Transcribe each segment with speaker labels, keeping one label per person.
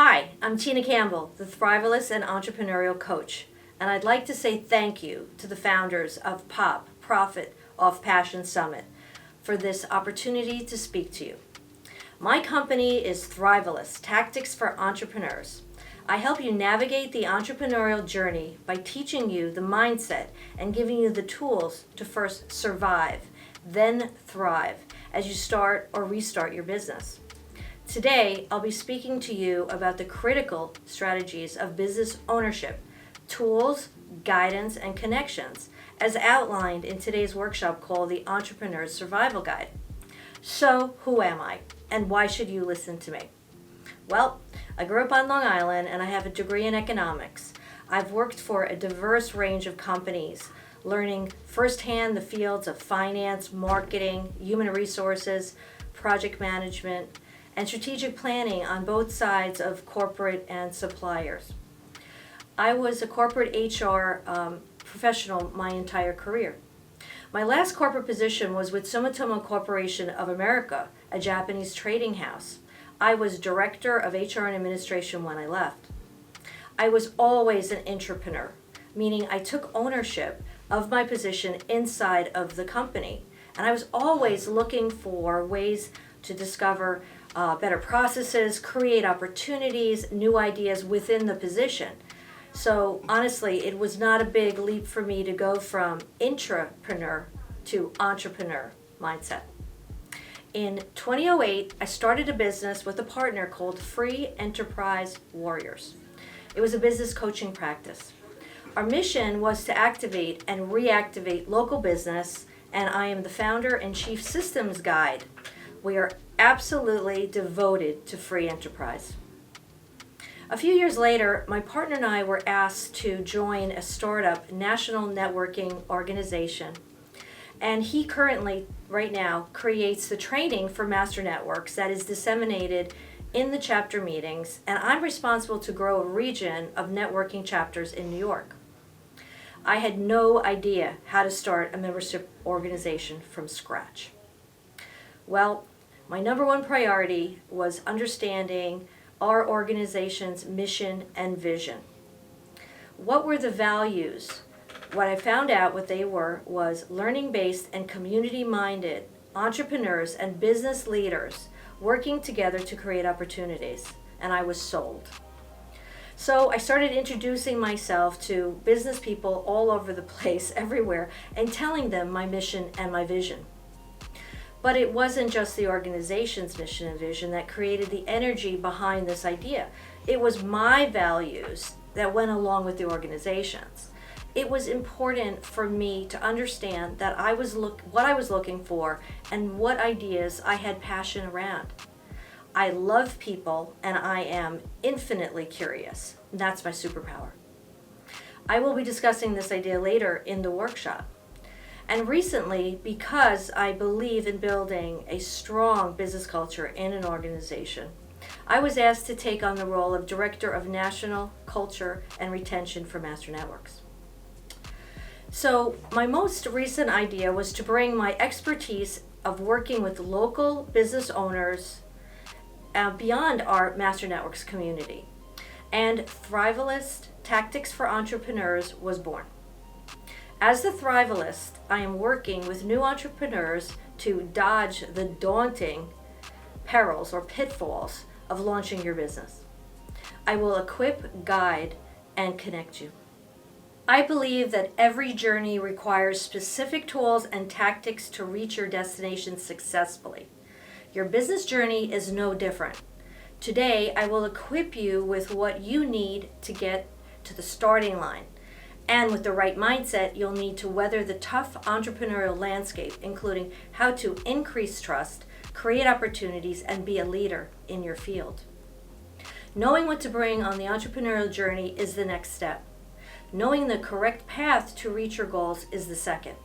Speaker 1: Hi, I'm Tina Campbell, the Thrivalist and Entrepreneurial Coach, and I'd like to say thank you to the founders of POP, Profit Off Passion Summit, for this opportunity to speak to you. My company is Thrivalist, Tactics for Entrepreneurs. I help you navigate the entrepreneurial journey by teaching you the mindset and giving you the tools to first survive, then thrive as you start or restart your business. Today, I'll be speaking to you about the critical strategies of business ownership, tools, guidance, and connections, as outlined in today's workshop called the Entrepreneur's Survival Guide. So, who am I, and why should you listen to me? Well, I grew up on Long Island, and I have a degree in economics. I've worked for a diverse range of companies, learning firsthand the fields of finance, marketing, human resources, project management, and strategic planning on both sides of corporate and suppliers. I was a corporate HR professional my entire career. My last corporate position was with Sumitomo Corporation of America, a Japanese trading house. I was director of HR and administration when I left. I was always an intrapreneur, meaning I took ownership of my position inside of the company. And I was always looking for ways to discover better processes, create opportunities, new ideas within the position. So honestly, it was not a big leap for me to go from intrapreneur to entrepreneur mindset. In 2008, I started a business with a partner called Free Enterprise Warriors. It was a business coaching practice. Our mission was to activate and reactivate local business, and I am the founder and chief systems guide. We are absolutely devoted to free enterprise. A few years later, my partner and I were asked to join a startup national networking organization. And he currently, right now, creates the training for master networks that is disseminated in the chapter meetings, and I'm responsible to grow a region of networking chapters in New York. I had no idea how to start a membership organization from scratch. Well, my number one priority was understanding our organization's mission and vision. What were the values? What I found out what they were was learning-based and community-minded entrepreneurs and business leaders working together to create opportunities, and I was sold. So I started introducing myself to business people all over the place, everywhere, and telling them my mission and my vision. But it wasn't just the organization's mission and vision that created the energy behind this idea. It was my values that went along with the organization's. It was important for me to understand that what I was looking for and what ideas I had passion around. I love people and I am infinitely curious. That's my superpower. I will be discussing this idea later in the workshop. And recently, because I believe in building a strong business culture in an organization, I was asked to take on the role of Director of National Culture and Retention for Master Networks. So my most recent idea was to bring my expertise of working with local business owners beyond our Master Networks community. And Thrivalist, Tactics for Entrepreneurs was born. As the Thrivalist, I am working with new entrepreneurs to dodge the daunting perils or pitfalls of launching your business. I will equip, guide, and connect you. I believe that every journey requires specific tools and tactics to reach your destination successfully. Your business journey is no different. Today, I will equip you with what you need to get to the starting line. And with the right mindset, you'll need to weather the tough entrepreneurial landscape, including how to increase trust, create opportunities, and be a leader in your field. Knowing what to bring on the entrepreneurial journey is the next step. Knowing the correct path to reach your goals is the second.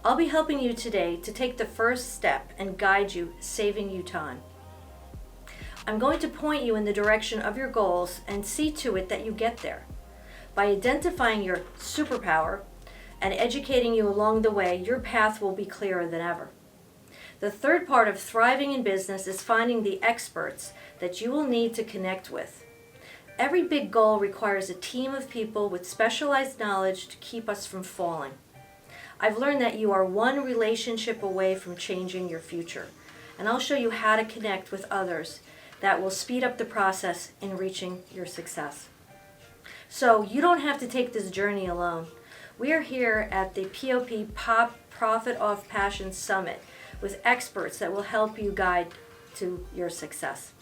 Speaker 1: I'll be helping you today to take the first step and guide you, saving you time. I'm going to point you in the direction of your goals and see to it that you get there. By identifying your superpower and educating you along the way, your path will be clearer than ever. The third part of thriving in business is finding the experts that you will need to connect with. Every big goal requires a team of people with specialized knowledge to keep us from falling. I've learned that you are one relationship away from changing your future, and I'll show you how to connect with others that will speed up the process in reaching your success. So you don't have to take this journey alone. We are here at the POP Profit Off Passion Summit with experts that will help you guide to your success.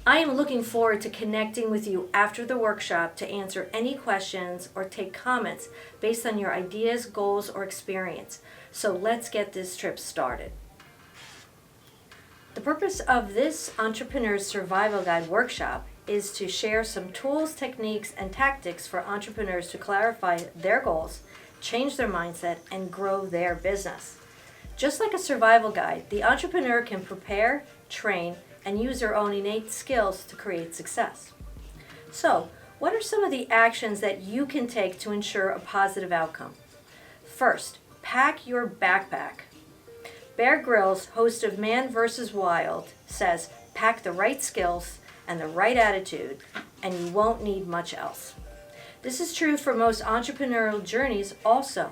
Speaker 1: I am looking forward to connecting with you after the workshop to answer any questions or take comments based on your ideas, goals, or experience. So let's get this trip started. The purpose of this Entrepreneur's Survival Guide workshop is to share some tools, techniques, and tactics for entrepreneurs to clarify their goals, change their mindset, and grow their business. Just like a survival guide, the entrepreneur can prepare, train, and use their own innate skills to create success. So, what are some of the actions that you can take to ensure a positive outcome? First, pack your backpack. Bear Grylls, host of Man vs. Wild, says, pack the right skills and the right attitude, and you won't need much else. This is true for most entrepreneurial journeys also.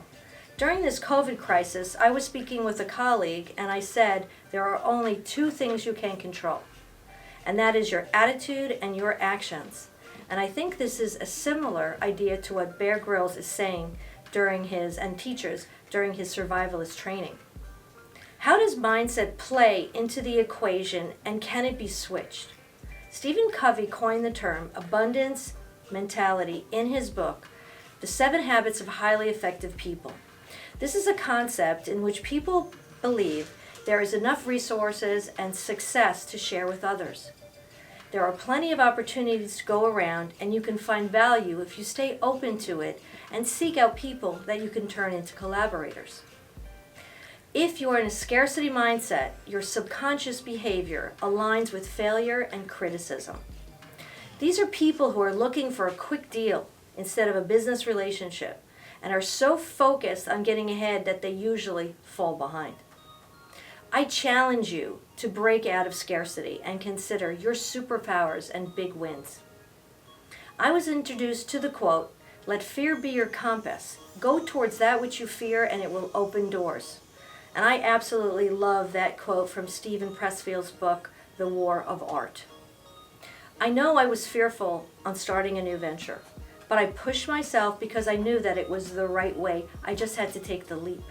Speaker 1: During this COVID crisis, I was speaking with a colleague and I said there are only two things you can control, and that is your attitude and your actions. And I think this is a similar idea to what Bear Grylls is saying and teaches during his survivalist training. How does mindset play into the equation, and can it be switched? Stephen Covey coined the term abundance mentality in his book, The 7 Habits of Highly Effective People. This is a concept in which people believe there is enough resources and success to share with others. There are plenty of opportunities to go around, and you can find value if you stay open to it and seek out people that you can turn into collaborators. If you are in a scarcity mindset, your subconscious behavior aligns with failure and criticism. These are people who are looking for a quick deal instead of a business relationship, and are so focused on getting ahead that they usually fall behind. I challenge you to break out of scarcity and consider your superpowers and big wins. I was introduced to the quote, "Let fear be your compass. Go towards that which you fear and it will open doors." And I absolutely love that quote from Steven Pressfield's book, The War of Art. I know I was fearful on starting a new venture, but I pushed myself because I knew that it was the right way. I just had to take the leap.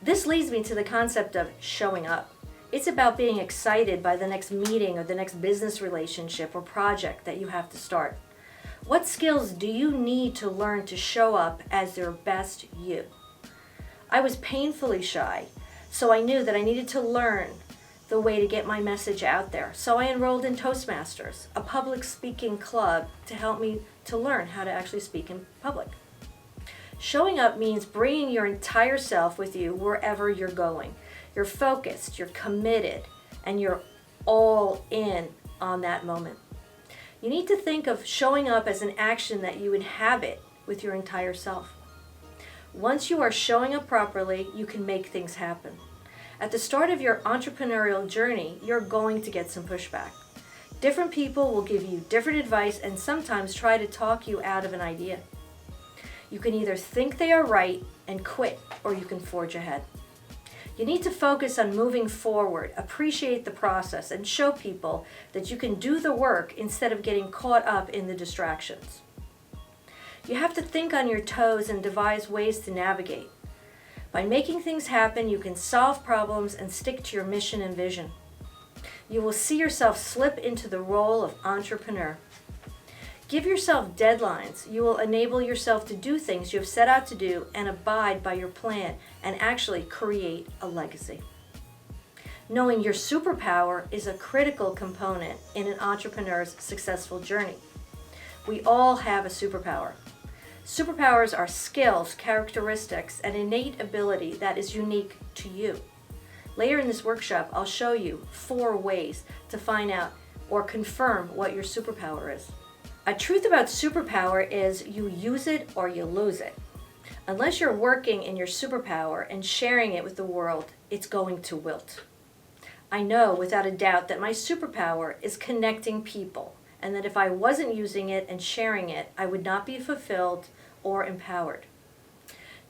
Speaker 1: This leads me to the concept of showing up. It's about being excited by the next meeting or the next business relationship or project that you have to start. What skills do you need to learn to show up as your best you? I was painfully shy, so I knew that I needed to learn the way to get my message out there. So I enrolled in Toastmasters, a public speaking club, to help me to learn how to actually speak in public. Showing up means bringing your entire self with you wherever you're going. You're focused, you're committed, and you're all in on that moment. You need to think of showing up as an action that you inhabit with your entire self. Once you are showing up properly, you can make things happen. At the start of your entrepreneurial journey, you're going to get some pushback. Different people will give you different advice and sometimes try to talk you out of an idea. You can either think they are right and quit, or you can forge ahead. You need to focus on moving forward, appreciate the process, and show people that you can do the work instead of getting caught up in the distractions. You have to think on your toes and devise ways to navigate. By making things happen, you can solve problems and stick to your mission and vision. You will see yourself slip into the role of entrepreneur. Give yourself deadlines. You will enable yourself to do things you have set out to do and abide by your plan and actually create a legacy. Knowing your superpower is a critical component in an entrepreneur's successful journey. We all have a superpower. Superpowers are skills, characteristics, and innate ability that is unique to you. Later in this workshop, I'll show you 4 ways to find out or confirm what your superpower is. A truth about superpower is you use it or you lose it. Unless you're working in your superpower and sharing it with the world, it's going to wilt. I know without a doubt that my superpower is connecting people, and that if I wasn't using it and sharing it, I would not be fulfilled or empowered.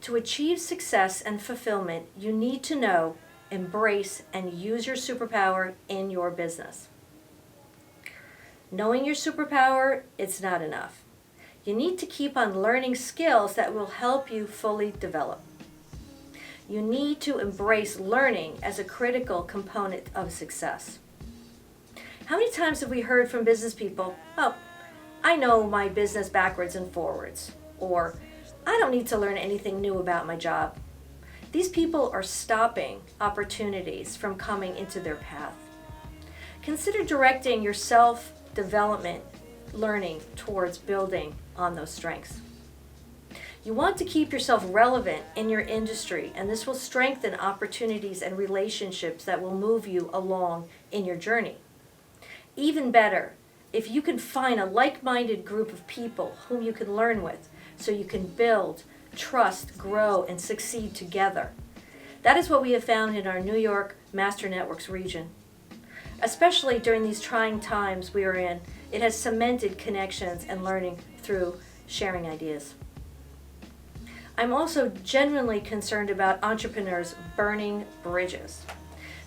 Speaker 1: To achieve success and fulfillment, you need to know, embrace, and use your superpower in your business. Knowing your superpower, it's not enough. You need to keep on learning skills that will help you fully develop. You need to embrace learning as a critical component of success. How many times have we heard from business people, "Oh, I know my business backwards and forwards," or "I don't need to learn anything new about my job"? These people are stopping opportunities from coming into their path. Consider directing your self-development learning towards building on those strengths. You want to keep yourself relevant in your industry, and this will strengthen opportunities and relationships that will move you along in your journey. Even better, if you can find a like-minded group of people whom you can learn with, so you can build, trust, grow, and succeed together. That is what we have found in our New York Master Networks region. Especially during these trying times we are in, it has cemented connections and learning through sharing ideas. I'm also genuinely concerned about entrepreneurs burning bridges.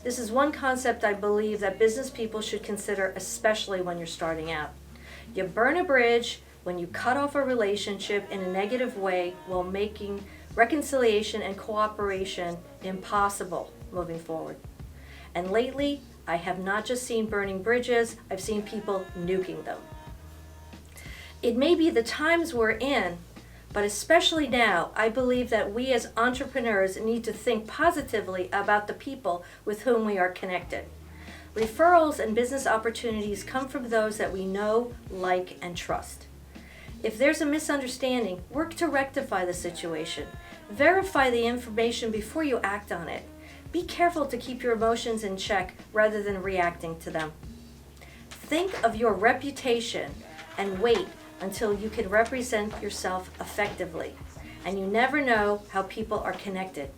Speaker 1: This is one concept I believe that business people should consider, especially when you're starting out. You burn a bridge when you cut off a relationship in a negative way while making reconciliation and cooperation impossible moving forward. And lately, I have not just seen burning bridges, I've seen people nuking them. It may be the times we're in, but especially now, I believe that we as entrepreneurs need to think positively about the people with whom we are connected. Referrals and business opportunities come from those that we know, like, and trust. If there's a misunderstanding, work to rectify the situation. Verify the information before you act on it. Be careful to keep your emotions in check rather than reacting to them. Think of your reputation and wait until you can represent yourself effectively. And you never know how people are connected.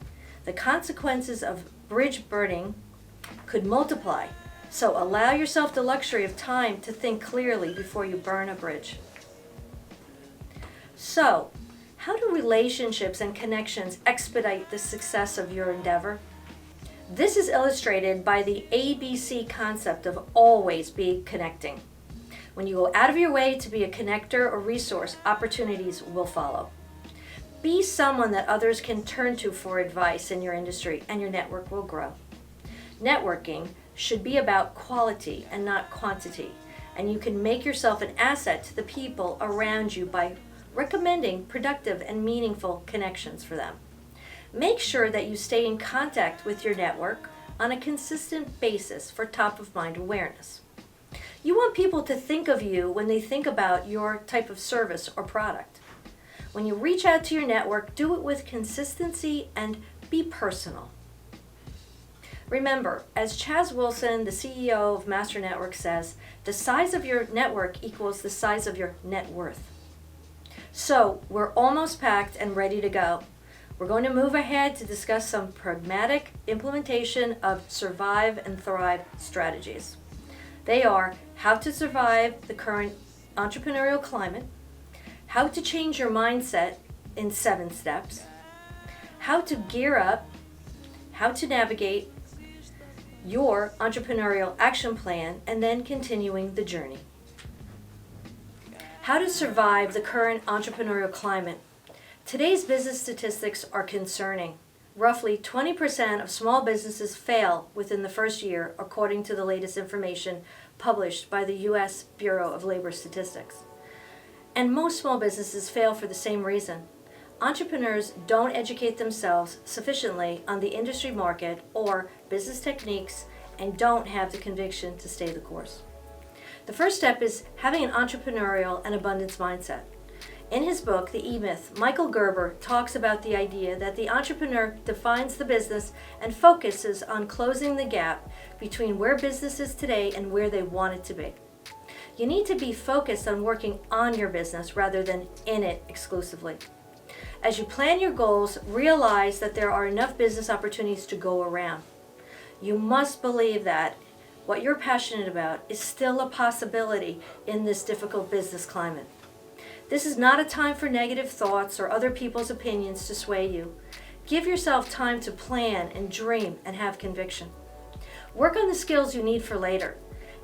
Speaker 1: The consequences of bridge burning could multiply, so allow yourself the luxury of time to think clearly before you burn a bridge. So, how do relationships and connections expedite the success of your endeavor? This is illustrated by the ABC concept of always be connecting. When you go out of your way to be a connector or resource, opportunities will follow. Be someone that others can turn to for advice in your industry, and your network will grow. Networking should be about quality and not quantity, and you can make yourself an asset to the people around you by recommending productive and meaningful connections for them. Make sure that you stay in contact with your network on a consistent basis for top-of-mind awareness. You want people to think of you when they think about your type of service or product. When you reach out to your network, do it with consistency and be personal. Remember, as Chaz Wilson, the CEO of Master Network, says, the size of your network equals the size of your net worth. So, we're almost packed and ready to go. We're going to move ahead to discuss some pragmatic implementation of survive and thrive strategies. They are how to survive the current entrepreneurial climate, how to change your mindset in 7 steps, how to gear up, how to navigate your entrepreneurial action plan, and then continuing the journey. How to survive the current entrepreneurial climate. Today's business statistics are concerning. Roughly 20% of small businesses fail within the first year, according to the latest information published by the U.S. Bureau of Labor Statistics. And most small businesses fail for the same reason. Entrepreneurs don't educate themselves sufficiently on the industry market or business techniques and don't have the conviction to stay the course. The first step is having an entrepreneurial and abundance mindset. In his book, The E-Myth, Michael Gerber talks about the idea that the entrepreneur defines the business and focuses on closing the gap between where business is today and where they want it to be. You need to be focused on working on your business rather than in it exclusively. As you plan your goals, realize that there are enough business opportunities to go around. You must believe that what you're passionate about is still a possibility in this difficult business climate. This is not a time for negative thoughts or other people's opinions to sway you. Give yourself time to plan and dream and have conviction. Work on the skills you need for later.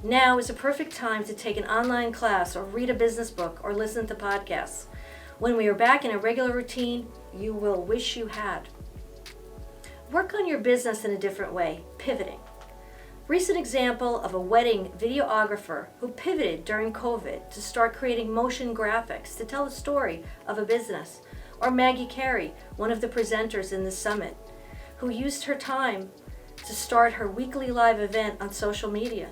Speaker 1: Now is a perfect time to take an online class or read a business book or listen to podcasts. When we are back in a regular routine, you will wish you had. Work on your business in a different way, pivoting. Recent example of a wedding videographer who pivoted during COVID to start creating motion graphics to tell the story of a business. Or Maggie Carey, one of the presenters in the summit, who used her time to start her weekly live event on social media.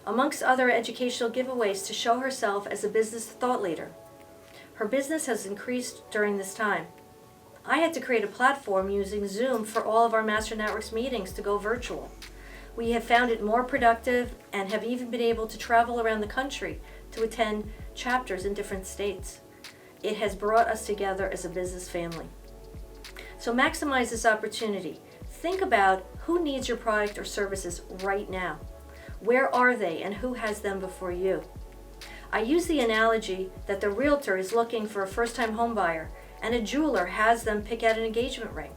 Speaker 1: Amongst other educational giveaways to show herself as a business thought leader. Her business has increased during this time. I had to create a platform using Zoom for all of our Master Networks meetings to go virtual. We have found it more productive and have even been able to travel around the country to attend chapters in different states. It has brought us together as a business family. So maximize this opportunity. Think about who needs your product or services right now. Where are they and who has them before you? I use the analogy that the realtor is looking for a first-time home buyer and a jeweler has them pick out an engagement ring.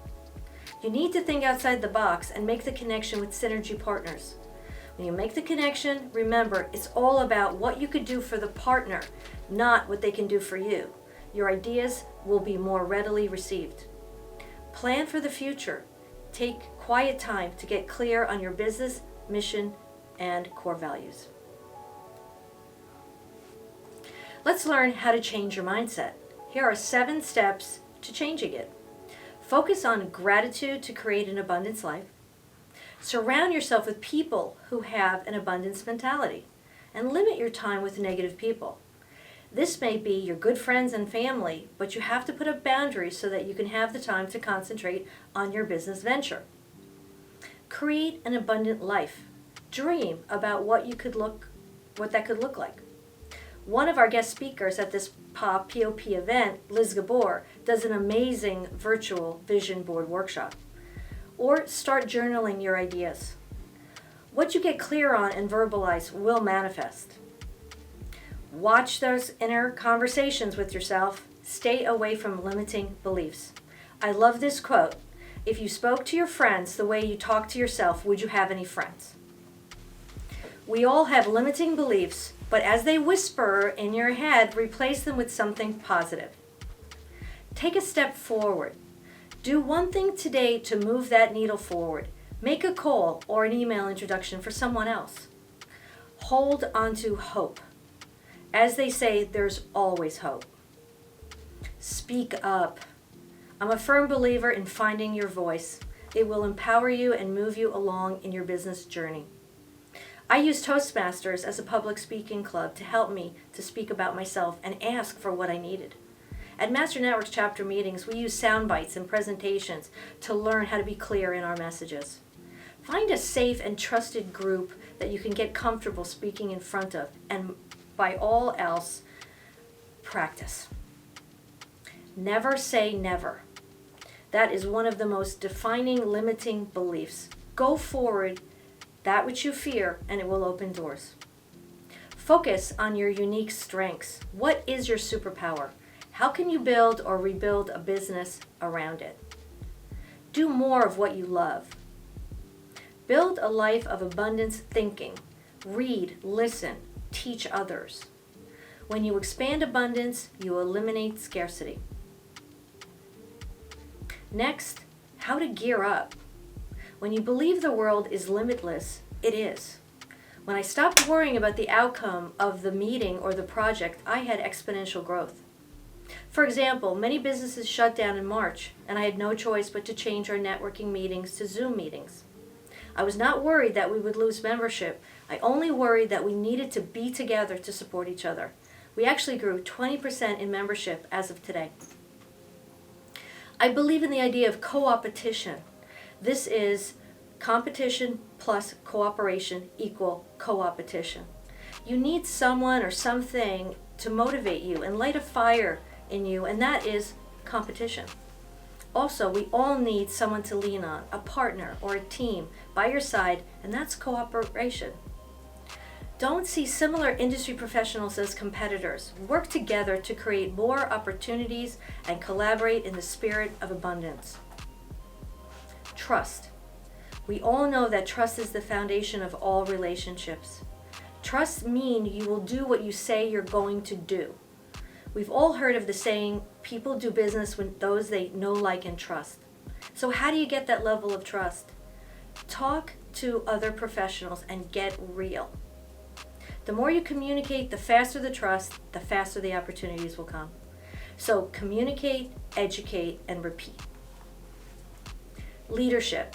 Speaker 1: You need to think outside the box and make the connection with synergy partners. When you make the connection, remember, it's all about what you could do for the partner, not what they can do for you. Your ideas will be more readily received. Plan for the future. Take quiet time to get clear on your business, mission, and core values. Let's learn how to change your mindset. Here are 7 steps to changing it. Focus on gratitude to create an abundance life. Surround yourself with people who have an abundance mentality, and limit your time with negative people. This may be your good friends and family, but you have to put up boundaries so that you can have the time to concentrate on your business venture. Create an abundant life. Dream about what that could look like. One of our guest speakers at this POP event, Liz Gabor, does an amazing virtual vision board workshop. Or start journaling your ideas. What you get clear on and verbalize will manifest. Watch those inner conversations with yourself. Stay away from limiting beliefs. I love this quote. If you spoke to your friends the way you talk to yourself, would you have any friends? We all have limiting beliefs, but as they whisper in your head, replace them with something positive. Take a step forward. Do one thing today to move that needle forward. Make a call or an email introduction for someone else. Hold on to hope. As they say, there's always hope. Speak up. I'm a firm believer in finding your voice. It will empower you and move you along in your business journey. I use Toastmasters as a public speaking club to help me to speak about myself and ask for what I needed. At Master Networks chapter meetings, we use sound bites and presentations to learn how to be clear in our messages. Find a safe and trusted group that you can get comfortable speaking in front of, and by all else, practice. Never say never. That is one of the most defining limiting beliefs. Go forward that which you fear, and it will open doors. Focus on your unique strengths. What is your superpower? How can you build or rebuild a business around it? Do more of what you love. Build a life of abundance thinking. Read, listen, teach others. When you expand abundance, you eliminate scarcity. Next, how to gear up. When you believe the world is limitless, it is. When I stopped worrying about the outcome of the meeting or the project, I had exponential growth. For example, many businesses shut down in March, and I had no choice but to change our networking meetings to Zoom meetings. I was not worried that we would lose membership. I only worried that we needed to be together to support each other. We actually grew 20% in membership as of today. I believe in the idea of co-opetition. This is competition plus cooperation equal co-opetition. You need someone or something to motivate you and light a fire in you, and that is competition. Also, we all need someone to lean on, a partner or a team by your side, and that's cooperation. Don't see similar industry professionals as competitors. Work together to create more opportunities and collaborate in the spirit of abundance. Trust. We all know that trust is the foundation of all relationships. Trust means you will do what you say you're going to do. We've all heard of the saying, people do business with those they know, like, and trust. So how do you get that level of trust? Talk to other professionals and get real. The more you communicate, the faster the trust, the faster the opportunities will come. So communicate, educate, and repeat. Leadership.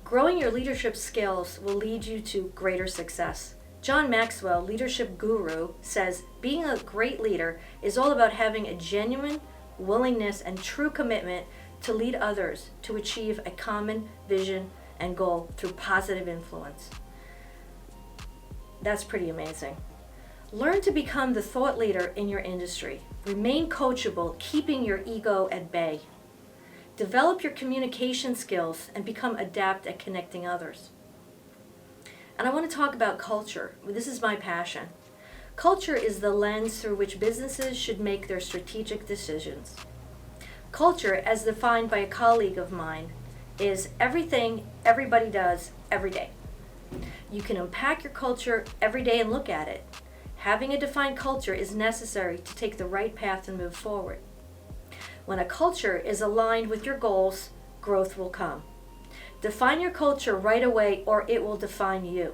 Speaker 1: Growing your leadership skills will lead you to greater success. John Maxwell, leadership guru, says being a great leader is all about having a genuine willingness and true commitment to lead others to achieve a common vision and goal through positive influence. That's pretty amazing. Learn to become the thought leader in your industry. Remain coachable, keeping your ego at bay. Develop your communication skills and become adept at connecting others. And I want to talk about culture. This is my passion. Culture is the lens through which businesses should make their strategic decisions. Culture, as defined by a colleague of mine, is everything everybody does every day. You can unpack your culture every day and look at it. Having a defined culture is necessary to take the right path and move forward. When a culture is aligned with your goals, growth will come. Define your culture right away or it will define you.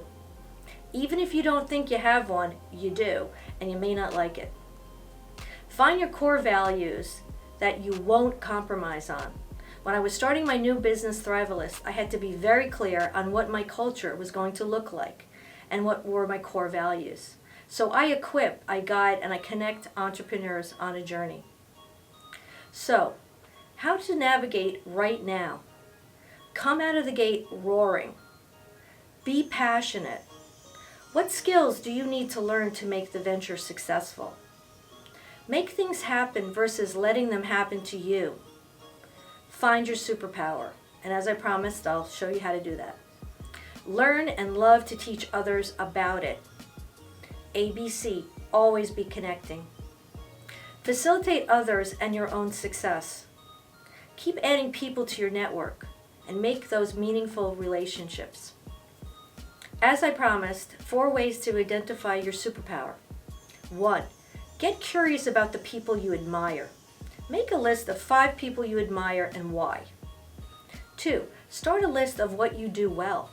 Speaker 1: Even if you don't think you have one, you do, and you may not like it. Find your core values that you won't compromise on. When I was starting my new business, Thrivalist, I had to be very clear on what my culture was going to look like and what were my core values. So I equip, I guide, and I connect entrepreneurs on a journey. So, how to navigate right now? Come out of the gate roaring. Be passionate. What skills do you need to learn to make the venture successful? Make things happen versus letting them happen to you. Find your superpower, and as I promised, I'll show you how to do that. Learn and love to teach others about it. ABC, always be connecting. Facilitate others and your own success. Keep adding people to your network and make those meaningful relationships. As I promised, 4 ways to identify your superpower. 1, get curious about the people you admire. Make a list of 5 people you admire and why. 2, start a list of what you do well.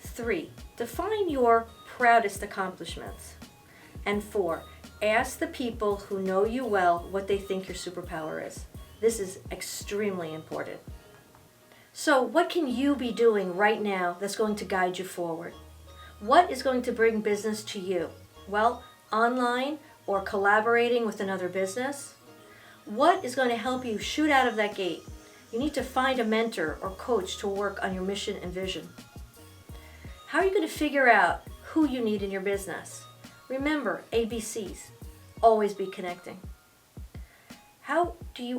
Speaker 1: 3, define your proudest accomplishments. And 4, ask the people who know you well what they think your superpower is. This is extremely important. So what can you be doing right now that's going to guide you forward? What is going to bring business to you? Well, online or collaborating with another business? What is going to help you shoot out of that gate? You need to find a mentor or coach to work on your mission and vision. How are you going to figure out who you need in your business? Remember, ABCs. Always be connecting. How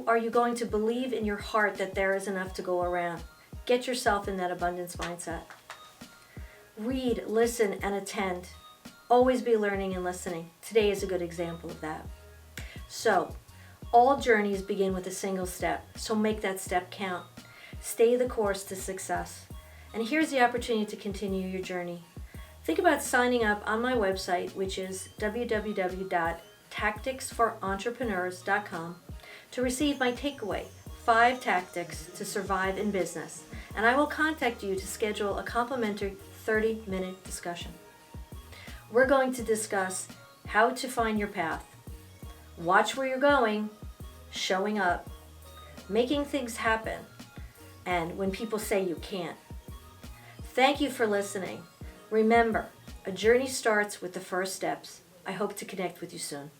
Speaker 1: are you going to believe in your heart that there is enough to go around? Get yourself in that abundance mindset. Read, listen, and attend. Always be learning and listening. Today is a good example of that. So, all journeys begin with a single step, so make that step count. Stay the course to success. And here's the opportunity to continue your journey. Think about signing up on my website, which is www.tacticsforentrepreneurs.com, to receive my takeaway, 5 tactics to survive in business. And I will contact you to schedule a complimentary 30-minute discussion. We're going to discuss how to find your path, watch where you're going, showing up, making things happen, and when people say you can't. Thank you for listening. Remember, a journey starts with the first steps. I hope to connect with you soon.